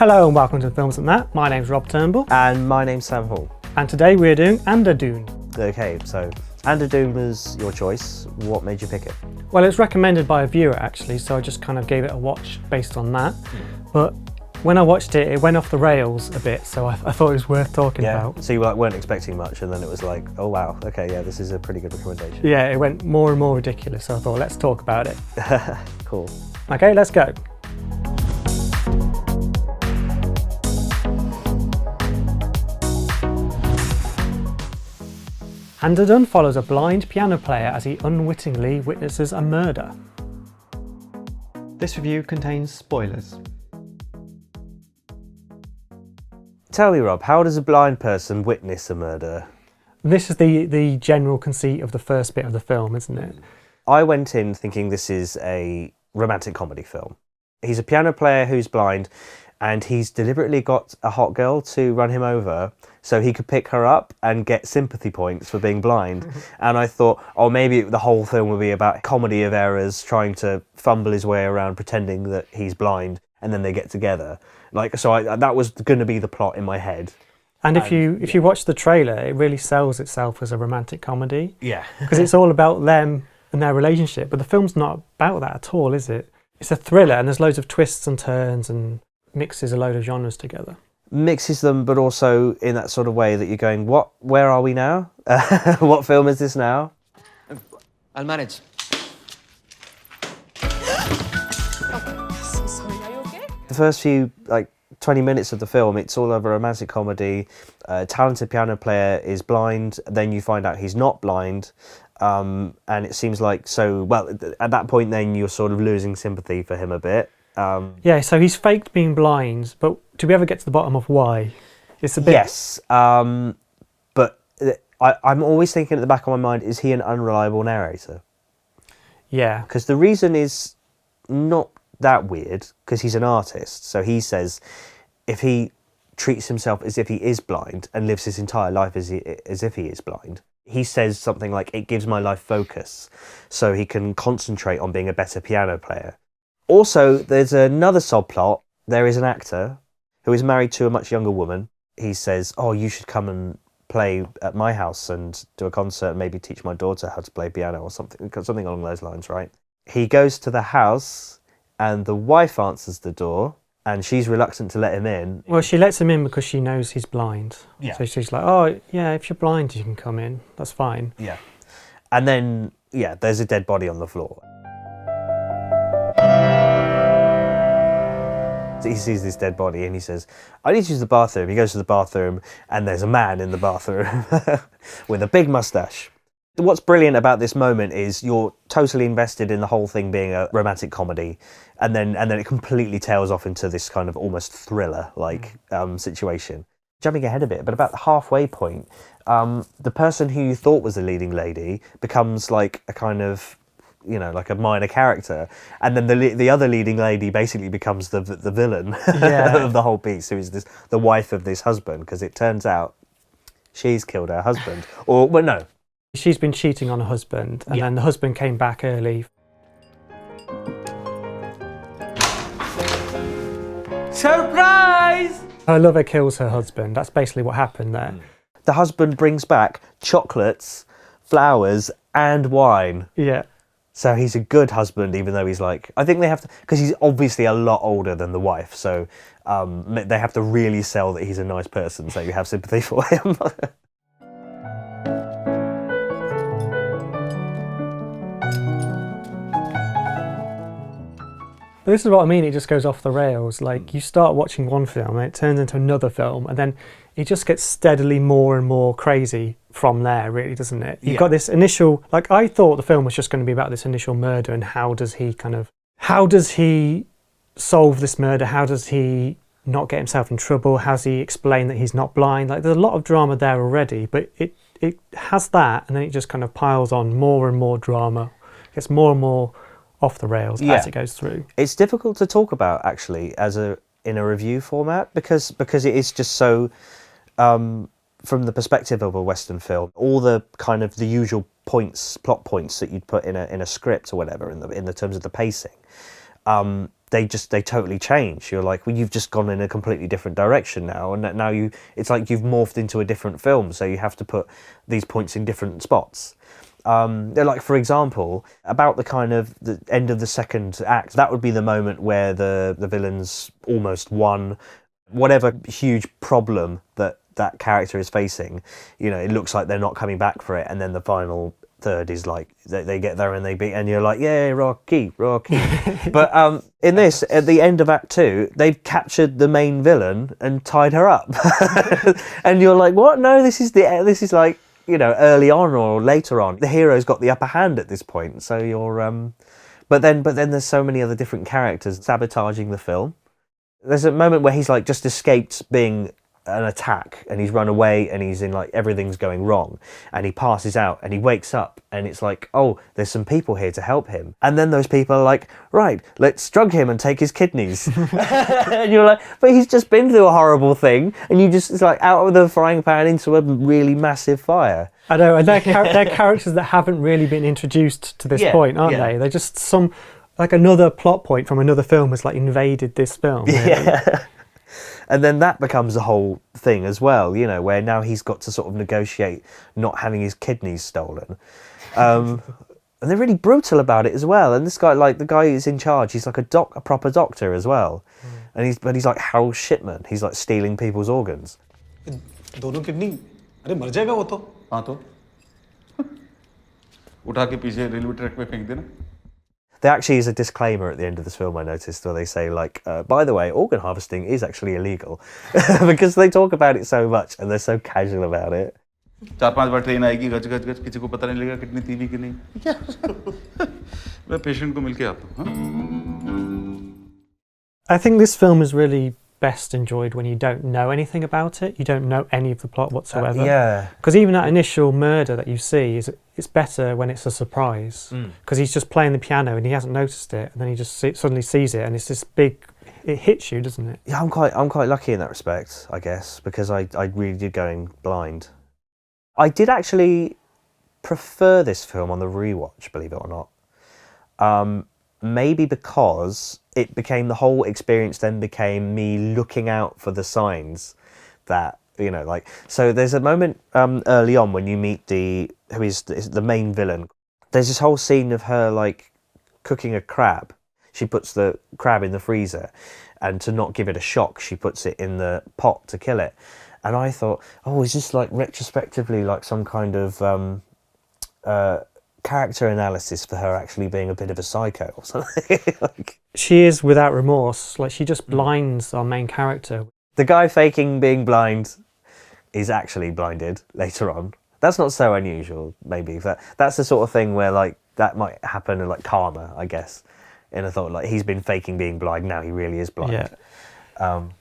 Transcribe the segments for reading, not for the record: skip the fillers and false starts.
Hello and welcome to Films and That. My name's Rob Turnbull. And my name's Sam Hall. And today we're doing Andhadhun. Okay, so Andhadhun was your choice. What made you pick it? Well, it's recommended by a viewer actually, so I just kind of gave it a watch based on that. But when I watched it, it went off the rails a bit, so I thought it was worth talking about. So you weren't expecting much, and then it was like, oh wow, okay, yeah, this is a pretty good recommendation. Yeah, it went more and more ridiculous, so I thought, let's talk about it. Cool. Okay, let's go. Andhadhun follows a blind piano player as he unwittingly witnesses a murder. This review contains spoilers. Tell me, Rob, how does a blind person witness a murder? This is the general conceit of the first bit of the film, isn't it? I went in thinking this is a romantic comedy film. He's a piano player who's blind, and he's deliberately got a hot girl to run him over so he could pick her up and get sympathy points for being blind. And I thought, oh, maybe the whole film would be about comedy of errors, trying to fumble his way around pretending that he's blind, and then they get together. That was going to be the plot in my head. And if you watch the trailer, it really sells itself as a romantic comedy. Yeah. Because it's all about them and their relationship, but the film's not about that at all, is it? It's a thriller, and there's loads of twists and turns and mixes a load of genres together. Mixes them, but also in that sort of way that you're going, what? Where are we now? What film is this now? I'll manage. So sorry, are you okay? The first few, 20 minutes of the film, it's all over a romantic comedy. A talented piano player is blind, then you find out he's not blind. And it seems like, at that point then you're sort of losing sympathy for him a bit. Yeah, so he's faked being blind, but do we ever get to the bottom of why? It's a bit... Yes, but I'm always thinking at the back of my mind, is he an unreliable narrator? Yeah. Because the reason is not that weird, because he's an artist. So he says if he treats himself as if he is blind and lives his entire life as if he is blind, he says something like, it gives my life focus, so he can concentrate on being a better piano player. Also, there's another subplot. There is an actor who is married to a much younger woman. He says, oh, you should come and play at my house and do a concert and maybe teach my daughter how to play piano or something along those lines, right? He goes to the house and the wife answers the door and she's reluctant to let him in. Well, she lets him in because she knows he's blind. Yeah. So she's like, oh, yeah, if you're blind, you can come in. That's fine. Yeah. And then, there's a dead body on the floor. He sees this dead body and he says, I need to use the bathroom. He goes to the bathroom and there's a man in the bathroom with a big mustache. What's brilliant about this moment is you're totally invested in the whole thing being a romantic comedy, and then it completely tails off into this kind of almost thriller-like situation. Jumping ahead a bit, but about the halfway point, the person who you thought was the leading lady becomes like a kind of, like a minor character, and then the other leading lady basically becomes the villain of the whole piece, who is the wife of this husband, because it turns out she's killed her husband. No. She's been cheating on her husband, and then the husband came back early. Surprise! Her lover kills her husband. That's basically what happened there. The husband brings back chocolates, flowers, and wine. Yeah. So he's a good husband, even though he's I think they have to, because he's obviously a lot older than the wife, so they have to really sell that he's a nice person, so you have sympathy for him. But this is what I mean, it just goes off the rails. Like, you start watching one film and it turns into another film, and then it just gets steadily more and more crazy from there, really, doesn't it? You've got this initial, I thought the film was just going to be about this initial murder and how does he solve this murder? How does he not get himself in trouble? How does he explain that he's not blind? There's a lot of drama there already, but it has that, and then it just kind of piles on more and more drama. It gets more and more off the rails as it goes through. It's difficult to talk about, actually, in a review format, because it is just so, from the perspective of a Western film, all the kind of the usual plot points that you'd put in a script or whatever, in the terms of the pacing, they totally change. You're like, well, you've just gone in a completely different direction now, and now it's like you've morphed into a different film, so you have to put these points in different spots. They're like, for example, about the kind of the end of the second act, that would be the moment where the villains almost won whatever huge problem that character is facing. You know, it looks like they're not coming back for it, and then the final third is like they get there and they beat, and you're like, yeah, Rocky. But in this, at the end of Act 2, they've captured the main villain and tied her up, and you're like, what? No, this is like, you know, early on or later on. The hero's got the upper hand at this point, so you're but then there's so many other different characters sabotaging the film. There's a moment where he's like just escaped being an attack, and he's run away, and he's in like, everything's going wrong, and he passes out, and he wakes up, and it's like, oh, there's some people here to help him, and then those people are like, right, let's drug him and take his kidneys. And you're like, but he's just been through a horrible thing, and you just, it's like out of the frying pan into a really massive fire. I know, and they're characters that haven't really been introduced to this point, aren't they? They're just like another plot point from another film has like invaded this film. Really. Yeah. And then that becomes the whole thing as well, you know, where now he's got to sort of negotiate not having his kidneys stolen. And they're really brutal about it as well. And this guy, like the guy who's in charge, he's like a proper doctor as well. And he's like Harold Shipman. He's like stealing people's organs. दोनों kidney अरे मर जाएगा वो तो हाँ तो उठा के पीछे रेलवे ट्रैक पे फेंक देना. There actually is a disclaimer at the end of this film, I noticed, where they say, like, by the way, organ harvesting is actually illegal. Because they talk about it so much and they're so casual about it. 4-5 bar train आएगी गज गज गज किसी को पता नहीं लगेगा कितनी थी भी कि नहीं. मैं पेशेंट को मिलके आता हूँ. I think this film is really best enjoyed when you don't know anything about it. You don't know any of the plot whatsoever. Yeah. Because even that initial murder that you see it's better when it's a surprise. Because he's just playing the piano and he hasn't noticed it, and then he just suddenly sees it, and it's this big. It hits you, doesn't it? Yeah, I'm quite lucky in that respect, I guess, because I really did go in blind. I did actually prefer this film on the rewatch, believe it or not. Maybe because it became, the whole experience then became me looking out for the signs that, you know, like, so there's a moment early on when you meet who is the main villain. There's this whole scene of her like cooking a crab. She puts the crab in the freezer, and to not give it a shock, she puts it in the pot to kill it. And I thought, oh, is this like retrospectively like some kind of character analysis for her actually being a bit of a psycho or something? Like, she is without remorse. Like, she just blinds our main character. The guy faking being blind is actually blinded later on. That's not so unusual, maybe. That's the sort of thing where like that might happen in like karma, I guess. In a thought, like, he's been faking being blind, now he really is blind. Yeah.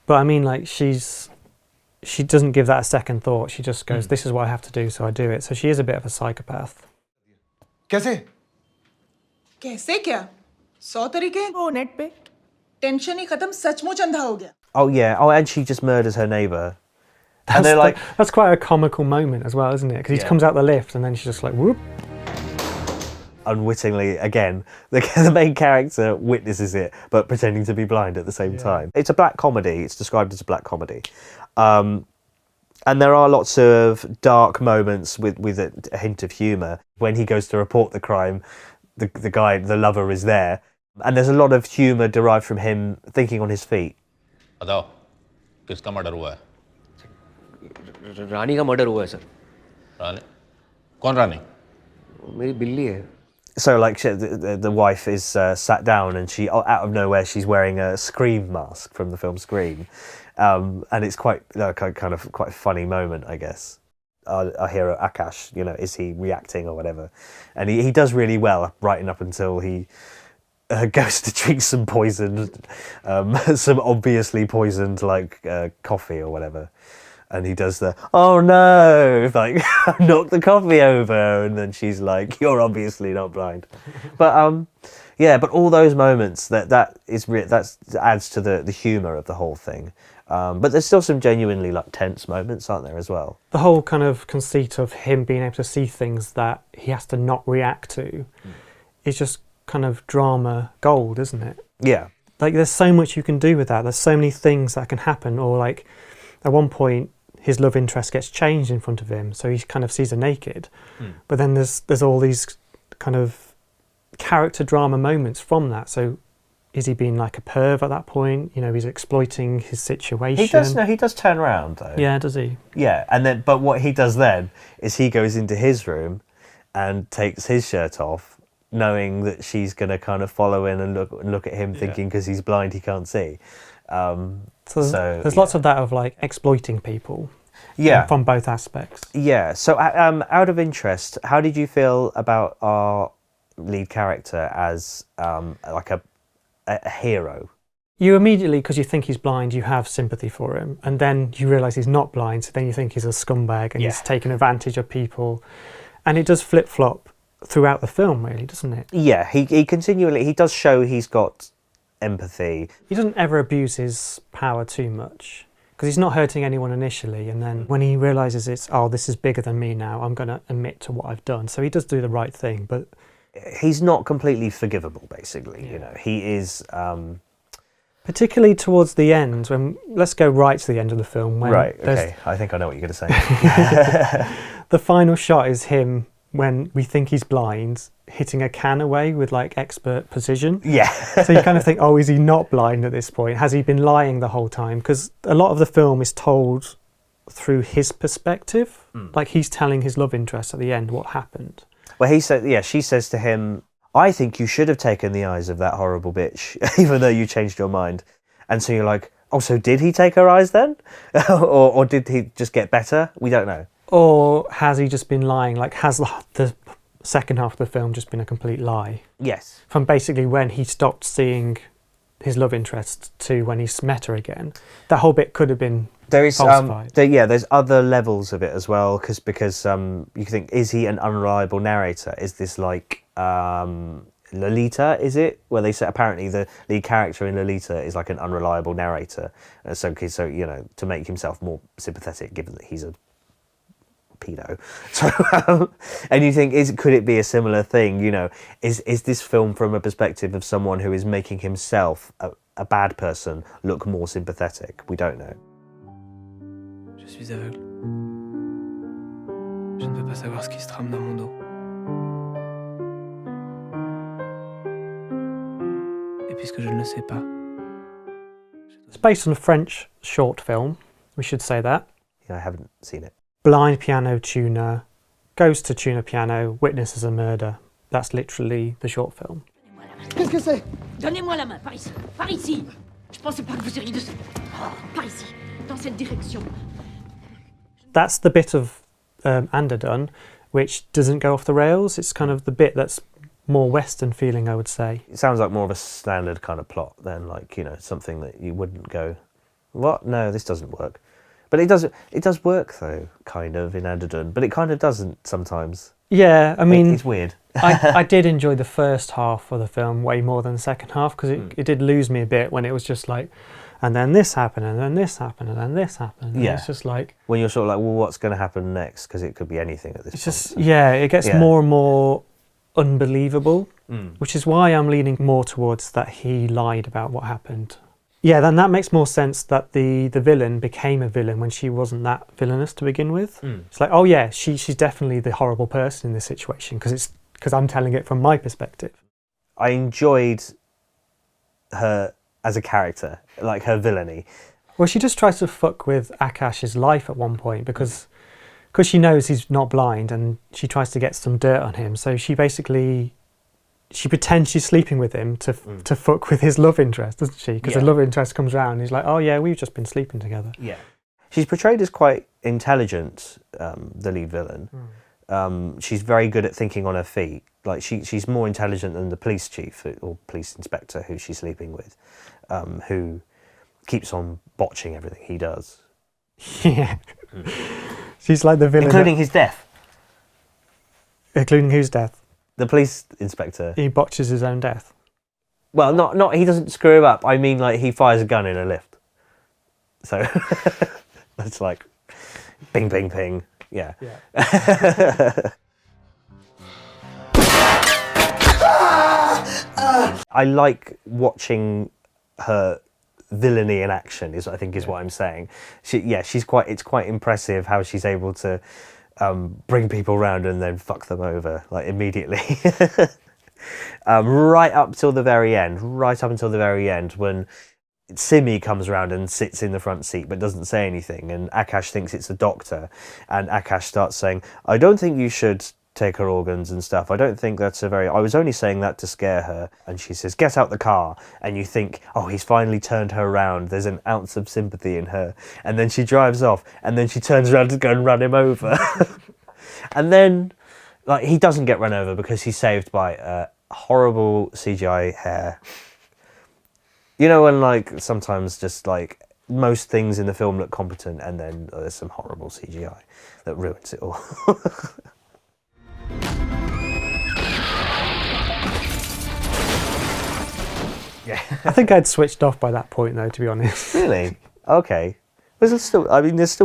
But I mean, like, she doesn't give that a second thought. She just goes, this is what I have to do, so I do it. So she is a bit of a psychopath. कैसे? कैसे क्या? 100 तरीके वो net पे tension ही खत्म सचमुच अंधा हो गया. Oh yeah. Oh, and she just murders her neighbour. And they're like, that's quite a comical moment as well, isn't it? Because he comes out the lift and then she's just like, whoop. Unwittingly, again, the main character witnesses it, but pretending to be blind at the same time. It's a black comedy. It's described as a black comedy. And there are lots of dark moments with a hint of humour. When he goes to report the crime, the lover is there. And there's a lot of humour derived from him thinking on his feet. बताओ किसका murder हुआ है? रानी का murder हुआ है sir. रानी? कौन रानी? मेरी बिल्ली है. So like the wife is sat down, and she, out of nowhere, she's wearing a Scream mask from the film Scream. And it's quite kind of quite a funny moment, I guess. Our hero Akash, you know, is he reacting or whatever? And he does really well right up until he goes to drink some poison, some obviously poisoned like coffee or whatever. And he does the, oh no, like, knock the coffee over. And then she's like, you're obviously not blind. But yeah, but all those moments, that adds to the humour of the whole thing. But there's still some genuinely like tense moments, aren't there, as well? The whole kind of conceit of him being able to see things that he has to not react to is just kind of drama gold, isn't it? Yeah. Like, there's so much you can do with that. There's so many things that can happen. Or like, at one point, his love interest gets changed in front of him, so he kind of sees her naked. But then there's all these kind of character drama moments from that. So is he being like a perv at that point? You know, he's exploiting his situation. He does turn around though. Yeah, does he? Yeah, and then but what he does then is he goes into his room and takes his shirt off, knowing that she's going to kind of follow in and look at him, thinking because he's blind he can't see. So there's lots of that of like exploiting people. Yeah, from both aspects. Yeah. So out of interest, how did you feel about our lead character as like a hero? You immediately, because you think he's blind, you have sympathy for him, and then you realise he's not blind, so then you think he's a scumbag and he's taking advantage of people, and it does flip-flop throughout the film, really, doesn't it? Yeah, he continually, he does show he's got empathy. He doesn't ever abuse his power too much, because he's not hurting anyone initially, and then when he realises this is bigger than me now, I'm going to admit to what I've done. So he does do the right thing, but he's not completely forgivable, basically. You know, he is... particularly towards the end, let's go right to the end of the film. Right, okay, I think I know what you're going to say. The final shot is him, when we think he's blind, hitting a can away with like expert precision. Yeah. So you kind of think, oh, is he not blind at this point? Has he been lying the whole time? Because a lot of the film is told through his perspective. Like, he's telling his love interest at the end what happened. Well, she says to him, I think you should have taken the eyes of that horrible bitch, even though you changed your mind. And so you're like, oh, so did he take her eyes then? or did he just get better? We don't know. Or has he just been lying? Like, has the second half of the film just been a complete lie? Yes. From basically when he stopped seeing his love interest to when he's met her again. That whole bit could have been falsified. There's other levels of it as well, because you think, is he an unreliable narrator? Is this like Lolita, is it? Where they say apparently the lead character in Lolita is like an unreliable narrator. So you know, to make himself more sympathetic, given that he's a pedo. So, and you think, could it be a similar thing? You know, is this film from a perspective of someone who is making himself a bad person look more sympathetic? We don't know. Je suis aveugle. Je ne peux pas savoir ce qui se trame dans mon dos. Et puisque je ne le sais pas. It's based on a French short film, we should say that. Yeah, I haven't seen it. Blind piano tuner goes to tune a piano, witnesses a murder. That's literally the short film. Qu'est-ce que c'est? Donnez-moi la main, par ici. Par ici. Je pensais pas que vous iriez de ça. Par ici, dans cette direction. That's the bit of Andhadhun which doesn't go off the rails. It's kind of the bit that's more Western feeling, I would say. It sounds like more of a standard kind of plot than, like, you know, something that you wouldn't go, what? No, this doesn't work. But it does work though, kind of, in Andhadhun, but it kind of doesn't sometimes. Yeah, I mean, it's weird. I did enjoy the first half of the film way more than the second half, because it did lose me a bit when it was just like, and then this happened, and then this happened, and then this happened. And it's just like, when you're sort of like, well, what's going to happen next? Because it could be anything at this point. Just it gets more and more unbelievable, which is why I'm leaning more towards that he lied about what happened. Yeah, then that makes more sense that the villain became a villain when she wasn't that villainous to begin with. It's like, oh yeah, she's definitely the horrible person in this situation, because I'm telling it from my perspective. I enjoyed her as a character, like her villainy. Well, she just tries to fuck with Akash's life at one point because she knows he's not blind, and she tries to get some dirt on him. So she pretends she's sleeping with him to fuck with his love interest, doesn't she? Because the love interest comes around and he's like, oh yeah, we've just been sleeping together. Yeah. She's portrayed as quite intelligent, the lead villain. She's very good at thinking on her feet. Like, she's more intelligent than the police chief or police inspector who she's sleeping with, who keeps on botching everything he does. Yeah. She's like the villain. Including his death. Including whose death? The police inspector. He botches his own death. Well, not he doesn't screw him up. I mean, like, he fires a gun in a lift. So it's like, bing, bing, ping. Yeah. I like watching her villainy in action is, I think, is what I'm saying. It's quite impressive how she's able to bring people around and then fuck them over like immediately. Right up until the very end when Simi comes around and sits in the front seat but doesn't say anything, and Akash thinks it's the doctor, and Akash starts saying, I don't think you should take her organs and stuff. I don't think that's I was only saying that to scare her. And she says, get out the car. And you think, oh, he's finally turned her around. There's an ounce of sympathy in her. And then she drives off, and then she turns around to go and run him over. And then, like, he doesn't get run over because he's saved by horrible CGI hair. You know, when, like, sometimes just, like, most things in the film look competent, and then there's some horrible CGI that ruins it all. Yeah. I think I'd switched off by that point, though, to be honest. Really? Okay. There's still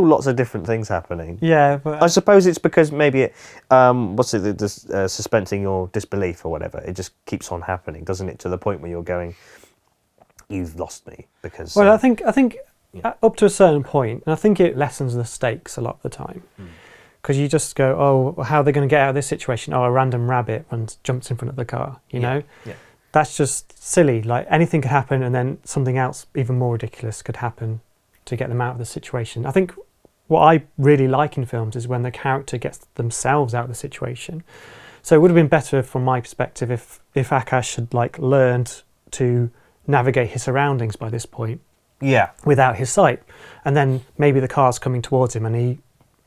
lots of different things happening. Yeah, but I suppose it's because maybe it, suspending your disbelief or whatever. It just keeps on happening, doesn't it? To the point where you're going, you've lost me because. Well, I think up to a certain point, and I think it lessens the stakes a lot of the time. Because you just go, oh, how are they going to get out of this situation? Oh, a random rabbit jumps in front of the car, you know? Yeah. That's just silly. Like, anything could happen, and then something else even more ridiculous could happen to get them out of the situation. I think what I really like in films is when the character gets themselves out of the situation. So it would have been better from my perspective if Akash had, like, learned to navigate his surroundings by this point. Yeah. Without his sight. And then maybe the car's coming towards him and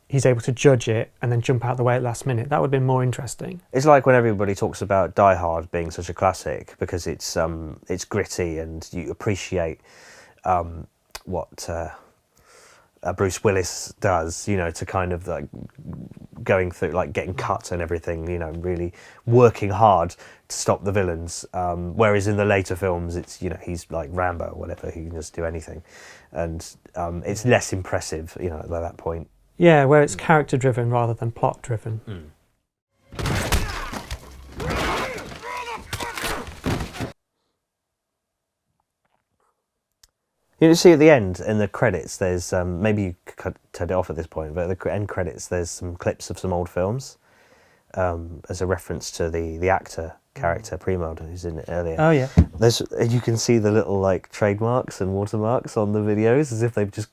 he's able to judge it and then jump out the way at last minute. That would have been more interesting. It's like when everybody talks about Die Hard being such a classic because it's gritty and you appreciate what Bruce Willis does, you know, to kind of like going through, like getting cut and everything, you know, really working hard to stop the villains. Whereas in the later films, it's, you know, he's like Rambo or whatever, he can just do anything. And it's less impressive, you know, at that point. Yeah, where it's character driven rather than plot driven. You see at the end, in the credits, there's, maybe you could turn it off at this point, but at the end credits, there's some clips of some old films as a reference to the actor character, Primo, who's in it earlier. Oh, yeah. You can see the little, like, trademarks and watermarks on the videos, as if they've just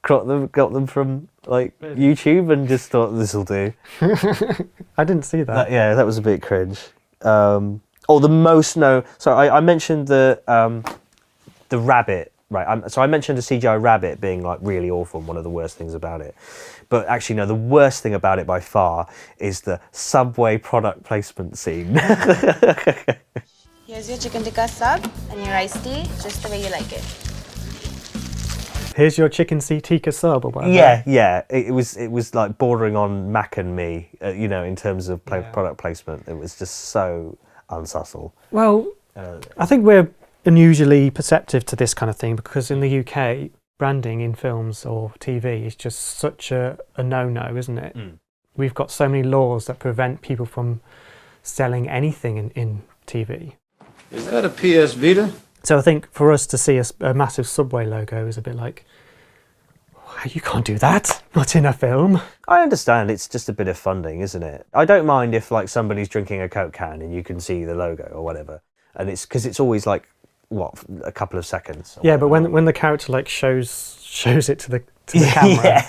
got them from, like, YouTube and just thought, this'll do. I didn't see that. That was a bit cringe. So I mentioned the rabbit. Right, so I mentioned a CGI rabbit being like really awful and one of the worst things about it. But actually, no, the worst thing about it by far is the Subway product placement scene. Here's your chicken tikka sub and your iced tea, just the way you like it. Here's your chicken tikka sub or whatever. Yeah. It was like bordering on Mac and Me, you know, in terms of product placement. It was just so unsubtle. Well, I think we're unusually perceptive to this kind of thing because in the UK, branding in films or TV is just such a no-no, isn't it? We've got so many laws that prevent people from selling anything in TV. Is that a PS Vita? So I think for us to see a massive Subway logo is a bit like, you can't do that, not in a film. I understand, it's just a bit of funding, isn't it? I don't mind if like somebody's drinking a Coke can and you can see the logo or whatever. And it's because it's always like, a couple of seconds. Yeah, but when the character like shows it to the camera,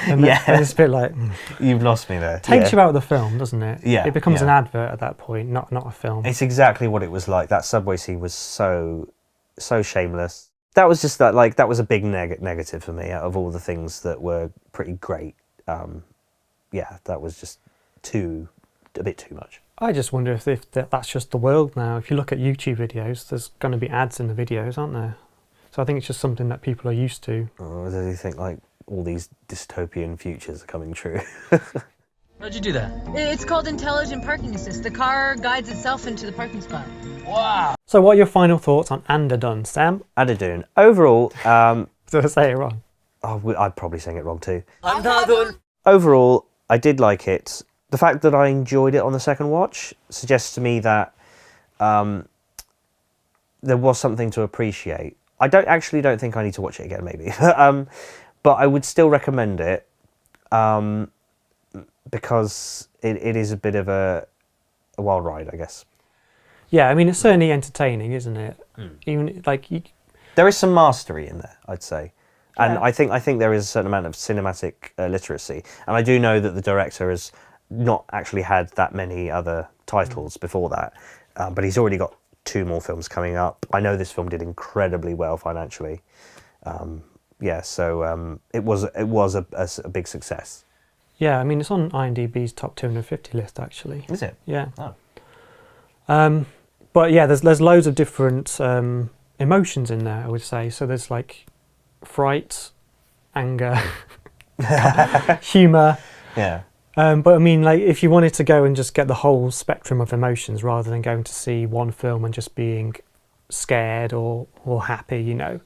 and it's a bit like you've lost me there. Takes you out of the film, doesn't it? Yeah, it becomes an advert at that point, not a film. It's exactly what it was like. That Subway scene was so shameless. That was just that was a big negative for me out of all the things that were pretty great. That was just a bit too much. I just wonder if that's just the world now. If you look at YouTube videos, there's going to be ads in the videos, aren't there? So I think it's just something that people are used to. Or do you think like all these dystopian futures are coming true? How'd you do that? It's called intelligent parking assist. The car guides itself into the parking spot. Wow. So what are your final thoughts on Andhadhun, Sam? Andhadhun. Overall... Did I say it wrong? Oh, I'm probably saying it wrong too. Andhadhun. Overall, I did like it. The fact that I enjoyed it on the second watch suggests to me that there was something to appreciate. I don't think I need to watch it again, maybe, but I would still recommend it because it is a bit of a wild ride, I guess. Yeah, I mean, it's certainly entertaining, isn't it? Even like there is some mastery in there, I'd say, and Yeah. I think there is a certain amount of cinematic literacy, and I do know that the director has not actually had that many other titles before that, but he's already got 2 more films coming up. I know this film did incredibly well financially. So it was a big success. Yeah, I mean, it's on IMDb's top 250 list, actually. Is it? Yeah. Oh. But yeah, there's loads of different emotions in there, I would say. So there's like fright, anger, humour. Yeah. But I mean, like, if you wanted to go and just get the whole spectrum of emotions rather than going to see one film and just being scared or happy, you know,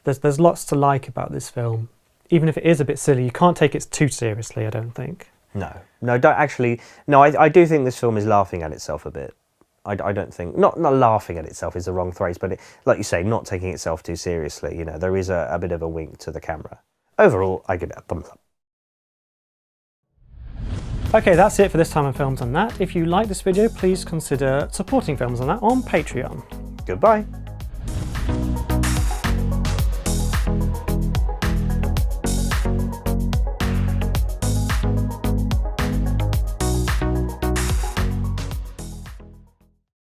there's lots to like about this film. Even if it is a bit silly, you can't take it too seriously, I don't think. No, don't actually. No, I do think this film is laughing at itself a bit. I don't think not laughing at itself is the wrong phrase, but like you say, not taking itself too seriously. You know, there is a bit of a wink to the camera. Overall, I give it a thumbs up. Okay, that's it for this time on Films on That. If you like this video, please consider supporting Films on That on Patreon. Goodbye.